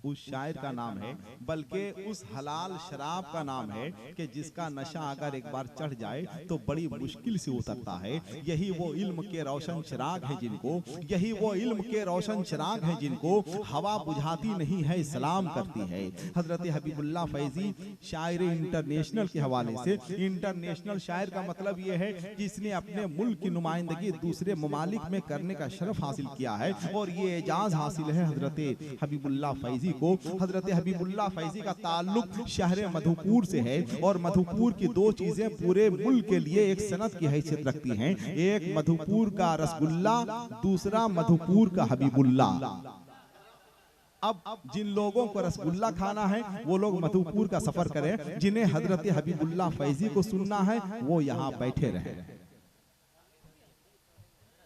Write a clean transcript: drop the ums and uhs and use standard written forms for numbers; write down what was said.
उस शायर का नाम है, बल्कि उस हलाल शराब का नाम है कि जिसका नशा अगर एक बार चढ़ जाए तो बड़ी मुश्किल से उतरता है। यही वो इल्म के रोशन चिराग है जिनको, यही वो इल्म के रोशन चिराग है जिनको हवा बुझाती नहीं है सलाम करती है। हजरत हबीबुल्लाह फैजी शायर इंटरनेशनल के हवाले से, इंटरनेशनल शायर का मतलब ये है जिसने अपने मुल्क की नुमाइंदगी दूसरे ममालिक में करने का शरफ हासिल किया है, और ये एजाज हासिल है हजरत हबीबुल्लाह फैजी को। हजरत हबीबुल्लाह फैजी का ताल्लुक शहर मधुपुर से है, और मधुपुर की दो चीजें पूरे मुल्क के लिए एक सनद की हैसियत रखती हैं, एक मधुपुर का रसगुल्ला, दूसरा मधुपुर का हबीबुल्लाह। अब जिन लोगों को रसगुल्ला खाना है वो लोग मधुपुर का सफर करें, जिन्हें हजरत हबीबुल्लाह फैजी को सुनना है वो यहाँ बैठे रहे।